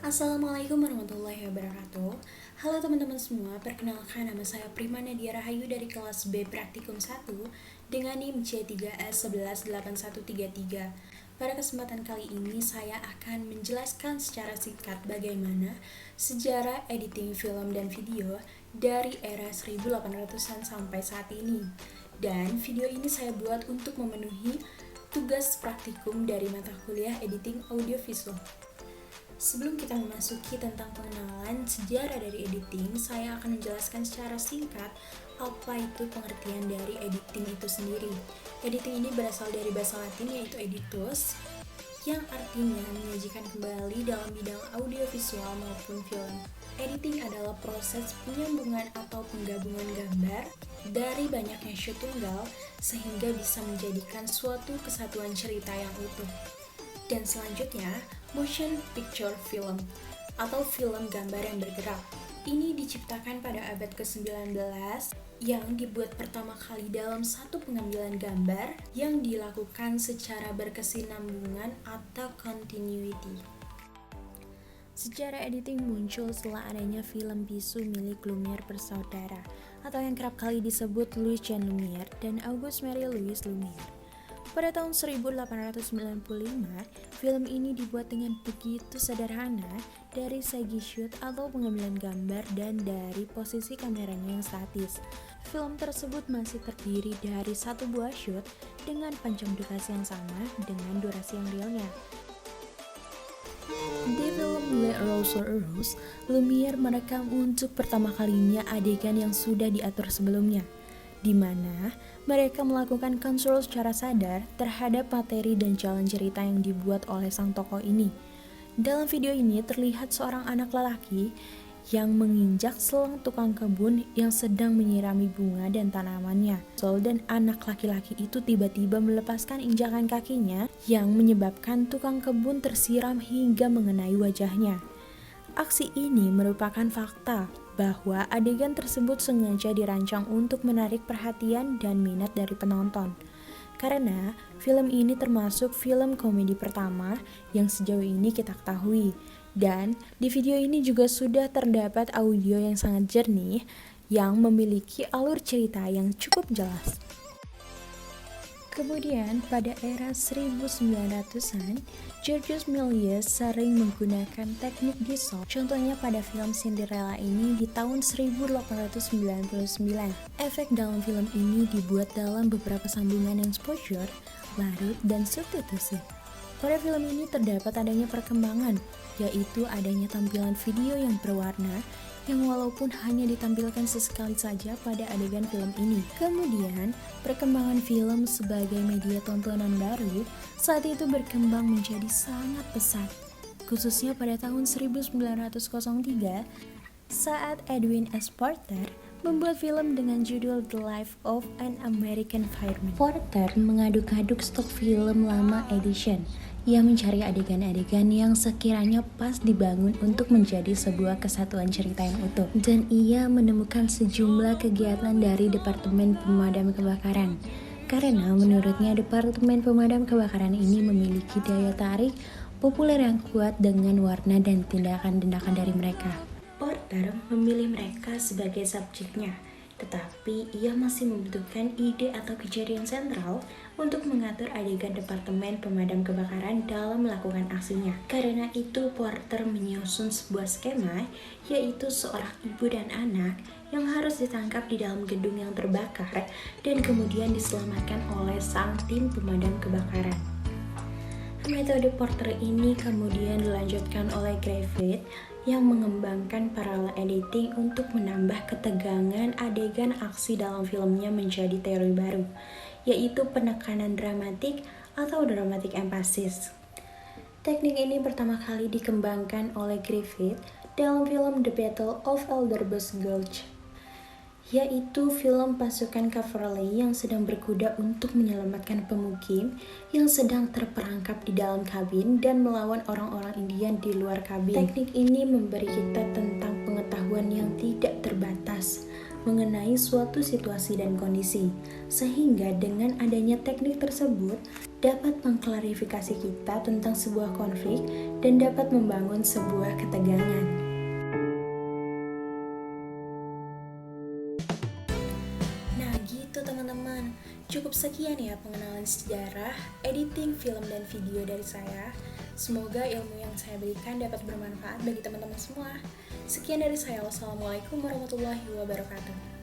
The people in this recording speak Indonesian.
Assalamualaikum warahmatullahi wabarakatuh. Halo teman-teman semua, perkenalkan nama saya Prima Nadia Rahayu dari kelas B Praktikum 1 dengan NIM C3S118133. Pada kesempatan kali ini saya akan menjelaskan secara singkat bagaimana sejarah editing film dan video dari era 1800-an sampai saat ini. Dan video ini saya buat untuk memenuhi tugas praktikum dari mata kuliah editing audiovisual. Sebelum kita memasuki tentang pengenalan sejarah dari editing, saya akan menjelaskan secara singkat apa itu pengertian dari editing itu sendiri. Editing ini berasal dari bahasa Latin yaitu editus, yang artinya menyajikan kembali dalam bidang audiovisual maupun film. Editing adalah proses penyambungan atau penggabungan gambar dari banyaknya shoot tunggal sehingga bisa menjadikan suatu kesatuan cerita yang utuh. Dan selanjutnya, motion picture film atau film gambar yang bergerak. Ini diciptakan pada abad ke-19 yang dibuat pertama kali dalam satu pengambilan gambar yang dilakukan secara berkesinambungan atau continuity. Sejarah editing muncul setelah adanya film bisu milik Lumière bersaudara atau yang kerap kali disebut Louis Jean Lumière dan Auguste Marie Louis Lumière. Pada tahun 1895, film ini dibuat dengan begitu sederhana dari segi shoot atau pengambilan gambar dan dari posisi kameranya yang statis. Film tersebut masih terdiri dari satu buah shoot dengan panjang durasi yang sama dengan durasi yang realnya. Di film Le Rose sur Rose, Lumière merekam untuk pertama kalinya adegan yang sudah diatur sebelumnya, di mana mereka melakukan kontrol secara sadar terhadap materi dan jalan cerita yang dibuat oleh sang tokoh ini. Dalam video ini terlihat seorang anak lelaki yang menginjak selang tukang kebun yang sedang menyirami bunga dan tanamannya. Dan anak laki-laki itu tiba-tiba melepaskan injakan kakinya yang menyebabkan tukang kebun tersiram hingga mengenai wajahnya. Aksi ini merupakan fakta bahwa adegan tersebut sengaja dirancang untuk menarik perhatian dan minat dari penonton. Karena film ini termasuk film komedi pertama yang sejauh ini kita ketahui. Dan di video ini juga sudah terdapat audio yang sangat jernih yang memiliki alur cerita yang cukup jelas. Kemudian pada era 1900-an, Georges Méliès sering menggunakan teknik dissolve. Contohnya pada film Cinderella ini di tahun 1899. Efek dalam film ini dibuat dalam beberapa sambungan yang exposure, larut, dan substitusi. Pada film ini terdapat adanya perkembangan, yaitu adanya tampilan video yang berwarna yang walaupun hanya ditampilkan sesekali saja pada adegan film ini. Kemudian, perkembangan film sebagai media tontonan baru saat itu berkembang menjadi sangat pesat, khususnya pada tahun 1903 saat Edwin S. Porter membuat film dengan judul The Life of an American Fireman. Porter mengaduk-aduk stok film lama edition. Ia mencari adegan-adegan yang sekiranya pas dibangun untuk menjadi sebuah kesatuan cerita yang utuh. Dan ia menemukan sejumlah kegiatan dari Departemen Pemadam Kebakaran. Karena menurutnya Departemen Pemadam Kebakaran ini memiliki daya tarik populer yang kuat dengan warna dan tindakan-tindakan dari mereka. Porter memilih mereka sebagai subjeknya, tetapi ia masih membutuhkan ide atau kejadian sentral untuk mengatur adegan Departemen Pemadam Kebakaran dalam melakukan aksinya. Karena itu Porter menyusun sebuah skema, yaitu seorang ibu dan anak yang harus ditangkap di dalam gedung yang terbakar dan kemudian diselamatkan oleh sang tim pemadam kebakaran. Metode Porter ini kemudian dilanjutkan oleh Griffith yang mengembangkan parallel editing untuk menambah ketegangan adegan aksi dalam filmnya menjadi teori baru, yaitu penekanan dramatik atau dramatic emphasis. Teknik ini pertama kali dikembangkan oleh Griffith dalam film The Battle of Elderbus Gulch, yaitu film pasukan cavalry yang sedang berkuda untuk menyelamatkan pemukim yang sedang terperangkap di dalam kabin dan melawan orang-orang Indian di luar kabin. Teknik ini memberi kita tentang pengetahuan yang tidak terbatas, mengenai suatu situasi dan kondisi, sehingga dengan adanya teknik tersebut dapat mengklarifikasi kita tentang sebuah konflik dan dapat membangun sebuah ketegangan. Nah gitu teman-teman, cukup sekian ya pengenalan sejarah, editing film dan video dari saya. Semoga ilmu yang saya berikan dapat bermanfaat bagi teman-teman semua. Sekian dari saya, wassalamualaikum warahmatullahi wabarakatuh.